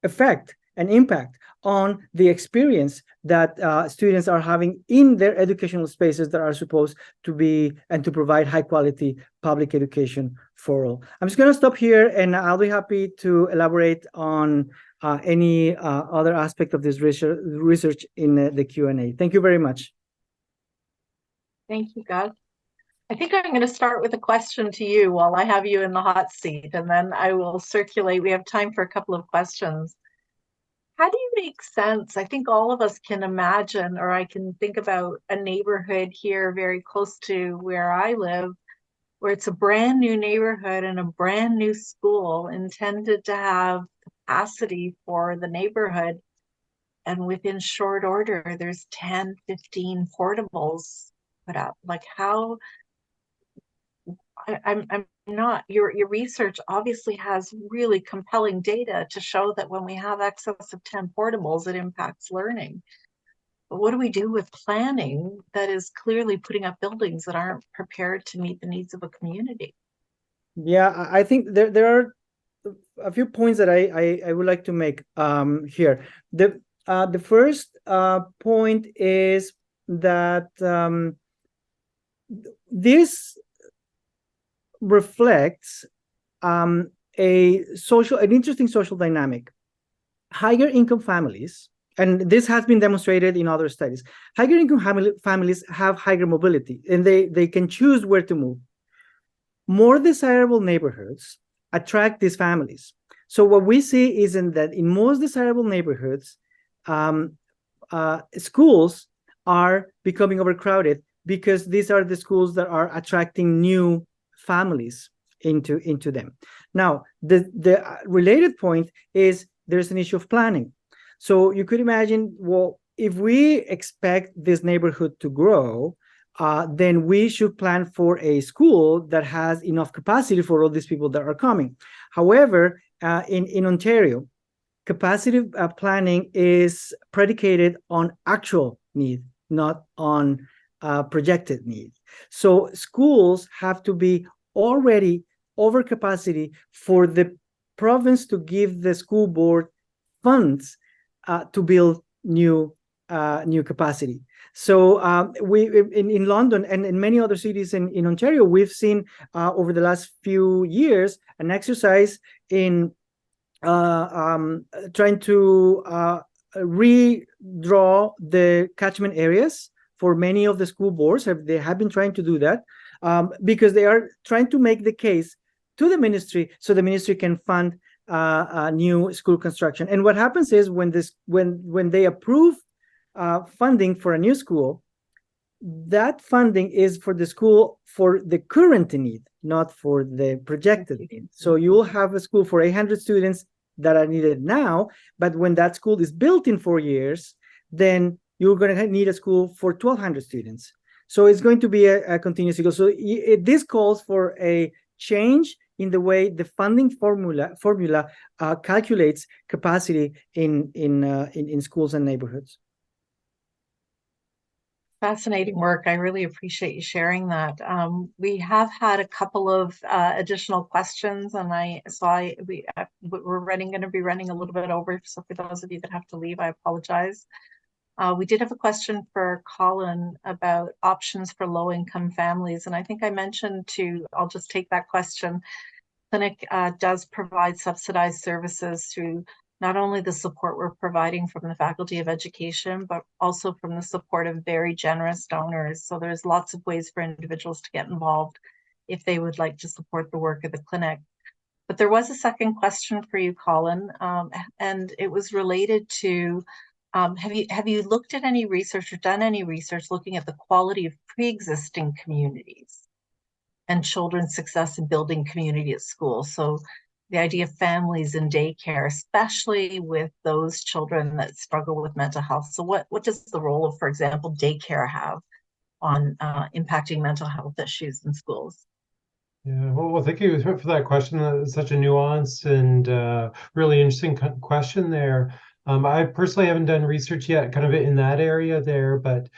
effect and impact on the experience that students are having in their educational spaces that are supposed to be and to provide high quality public education for all. I'm just going to stop here, and I'll be happy to elaborate on any other aspect of this research in the Q&A. Thank you very much. Thank you, Gus. I think I'm going to start with a question to you while I have you in the hot seat, and then I will circulate. We have time for a couple of questions. How do you make sense? I think all of us can imagine, or I can think about a neighborhood here very close to where I live, where it's a brand new neighborhood and a brand new school intended to have capacity for the neighborhood. And within short order, there's 10, 15 portables put up. Like how, I'm not, your research obviously has really compelling data to show that when we have excess of 10 portables, it impacts learning. But what do we do with planning that is clearly putting up buildings that aren't prepared to meet the needs of a community? Yeah, I think there are a few points that I would like to make here. The first point is that this reflects an interesting social dynamic. Higher income families, and this has been demonstrated in other studies, higher income families have higher mobility, and they can choose where to move. More desirable neighborhoods attract these families. So what we see is that in most desirable neighborhoods, schools are becoming overcrowded because these are the schools that are attracting new families into them. Now, the related point is there's an issue of planning. So you could imagine, well, if we expect this neighborhood to grow, then we should plan for a school that has enough capacity for all these people that are coming. However, in Ontario, capacity planning is predicated on actual need, not on projected need. So schools have to be already over capacity for the province to give the school board funds to build new capacity. So we in London and in many other cities in Ontario, we've seen over the last few years an exercise in trying to redraw the catchment areas for many of the school boards. They have been trying to do that because they are trying to make the case to the ministry so the ministry can fund new school construction. And what happens is when they approve funding for a new school, that funding is for the school for the current need, not for the projected need. So you will have a school for 800 students that are needed now, but when that school is built in 4 years, then you're going to need a school for 1,200 students. So it's going to be a continuous cycle. So this calls for a change in the way the funding formula calculates capacity in schools and neighborhoods. Fascinating work. I really appreciate you sharing that. We have had a couple of additional questions, and we're going to be running a little bit over. So for those of you that have to leave, I apologize. We did have a question for Colin about options for low-income families, and I think I mentioned I'll just take that question. Clinic does provide subsidized services through not only the support we're providing from the Faculty of Education, but also from the support of very generous donors. So there's lots of ways for individuals to get involved if they would like to support the work of the clinic. But there was a second question for you, Colin, and it was related to, have you looked at any research or done any research looking at the quality of pre-existing communities and children's success in building community at school? So the idea of families in daycare, especially with those children that struggle with mental health. So what does the role of, for example, daycare have on impacting mental health issues in schools? Yeah, well, thank you for that question. It's such a nuanced and really interesting question there. I personally haven't done research yet kind of in that area there, but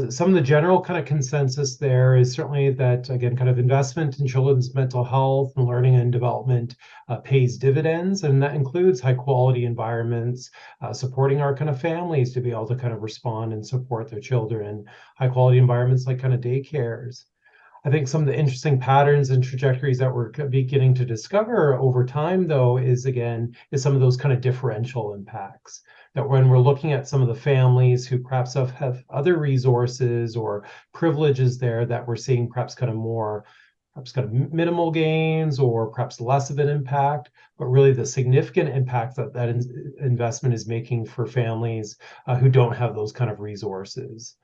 some of the general kind of consensus there is certainly that, again, kind of investment in children's mental health and learning and development pays dividends, and that includes high quality environments, supporting our kind of families to be able to kind of respond and support their children, high quality environments like kind of daycares. I think some of the interesting patterns and trajectories that we're beginning to discover over time, though, is some of those kind of differential impacts. That when we're looking at some of the families who perhaps have other resources or privileges there, that we're seeing perhaps kind of minimal gains or perhaps less of an impact, but really the significant impact that investment is making for families who don't have those kind of resources.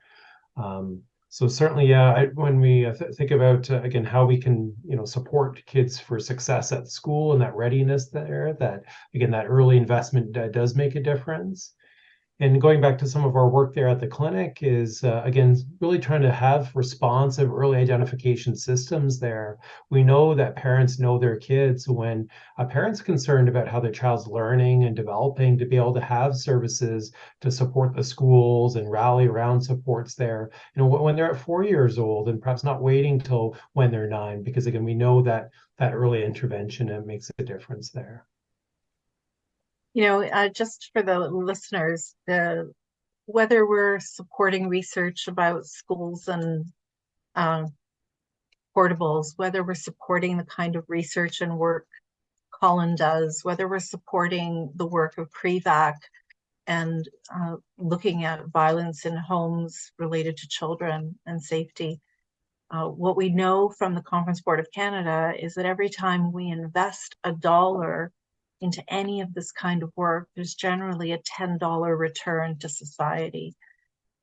So certainly, yeah, when we think about, again, how we can, support kids for success at school and that readiness there, that, again, that early investment does make a difference. And going back to some of our work there at the clinic is, again, really trying to have responsive early identification systems there. We know that parents know their kids. When a parent's concerned about how their child's learning and developing, to be able to have services to support the schools and rally around supports there, when they're at 4 years old, and perhaps not waiting till when they're 9, because again, we know that early intervention, it makes a difference there. Just for the listeners, whether we're supporting research about schools and portables, whether we're supporting the kind of research and work Colin does, whether we're supporting the work of PREVAC and looking at violence in homes related to children and safety, what we know from the Conference Board of Canada is that every time we invest $1 into any of this kind of work, there's generally a $10 return to society.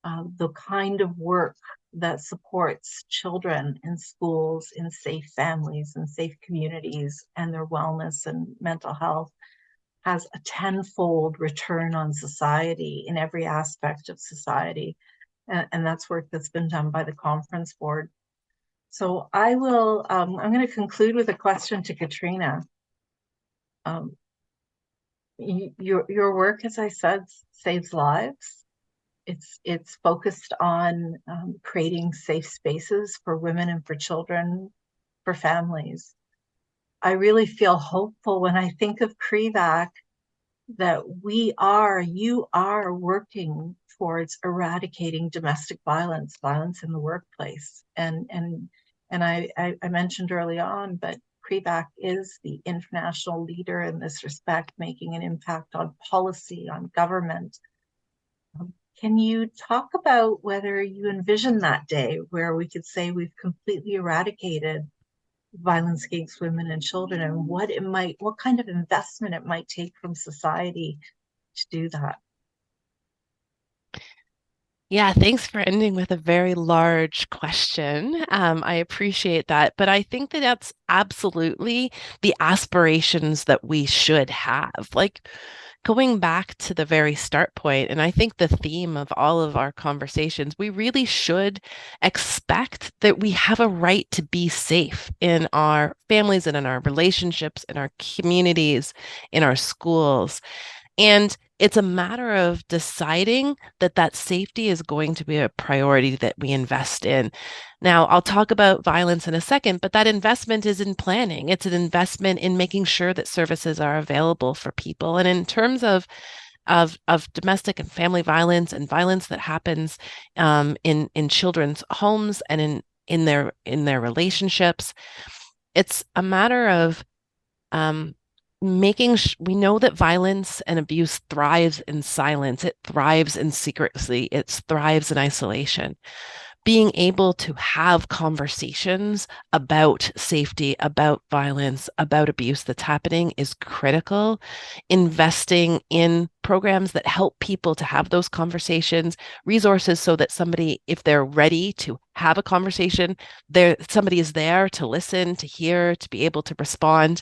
The kind of work that supports children in schools, in safe families, and safe communities, and their wellness and mental health has a tenfold return on society in every aspect of society. And that's work that's been done by the Conference Board. So I'm going to conclude with a question to Katreena. Your work, as I said, saves lives. It's focused on creating safe spaces for women and for children, for families. I really feel hopeful when I think of PREVAC that you are working towards eradicating domestic violence in the workplace. And I mentioned early on, but PREVAC is the international leader in this respect, making an impact on policy, on government. Can you talk about whether you envision that day where we could say we've completely eradicated violence against women and children, and what kind of investment it might take from society to do that? Yeah, thanks for ending with a very large question. I appreciate that. But I think that that's absolutely the aspirations that we should have. Like going back to the very start point, and I think the theme of all of our conversations, we really should expect that we have a right to be safe in our families and in our relationships, in our communities, in our schools. And it's a matter of deciding that that safety is going to be a priority that we invest in. Now, I'll talk about violence in a second, but that investment is in planning. It's an investment in making sure that services are available for people. And in terms of domestic and family violence and violence that happens in children's homes and in their relationships, it's a matter of we know that violence and abuse thrives in silence. It thrives in secrecy. It thrives in isolation. Being able to have conversations about safety, about violence, about abuse that's happening is critical. Investing in programs that help people to have those conversations, resources so that somebody, if they're ready to have a conversation, somebody is there to listen, to hear, to be able to respond.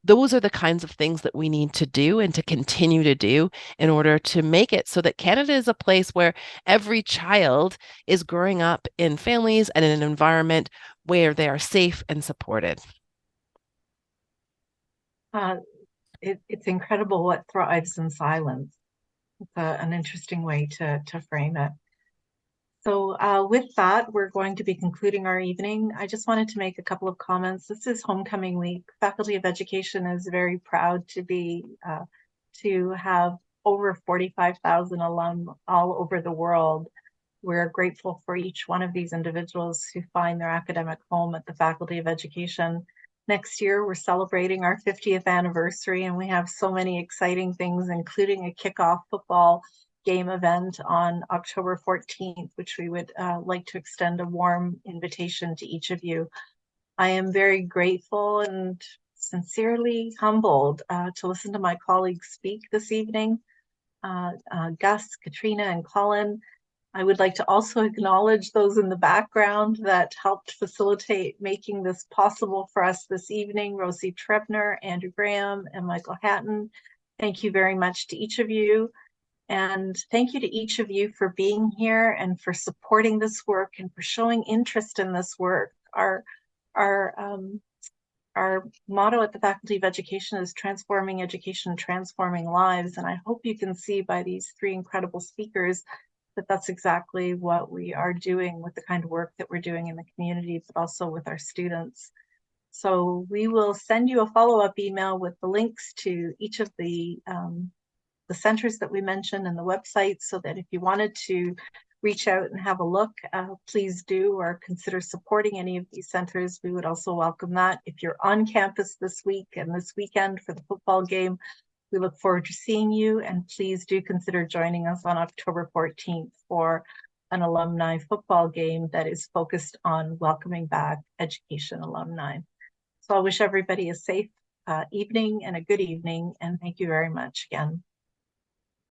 Those are the kinds of things that we need to do and to continue to do in order to make it so that Canada is a place where every child is growing up in families and in an environment where they are safe and supported. It's incredible what thrives in silence. It's an interesting way to frame it. So with that, we're going to be concluding our evening. I just wanted to make a couple of comments. This is homecoming week. Faculty of Education is very proud to have over 45,000 alum all over the world. We're grateful for each one of these individuals who find their academic home at the Faculty of Education. Next year, we're celebrating our 50th anniversary, and we have so many exciting things, including a kickoff football game event on October 14th, which we would like to extend a warm invitation to each of you. I am very grateful and sincerely humbled to listen to my colleagues speak this evening, Gus, Katreena, and Colin. I would like to also acknowledge those in the background that helped facilitate making this possible for us this evening, Rosie Trebner, Andrew Graham, and Michael Hatton. Thank you very much to each of you. And thank you to each of you for being here and for supporting this work and for showing interest in this work. Our motto at the Faculty of Education is transforming education, transforming lives. And I hope you can see by these three incredible speakers that that's exactly what we are doing with the kind of work that we're doing in the community, but also with our students. So we will send you a follow-up email with the links to each of the centers that we mentioned and the websites, so that if you wanted to reach out and have a look, please do, or consider supporting any of these centers. We would also welcome that. If you're on campus this week and this weekend for the football game, we look forward to seeing you, and please do consider joining us on October 14th for an alumni football game that is focused on welcoming back education alumni. So I wish everybody a safe evening and a good evening, and thank you very much again.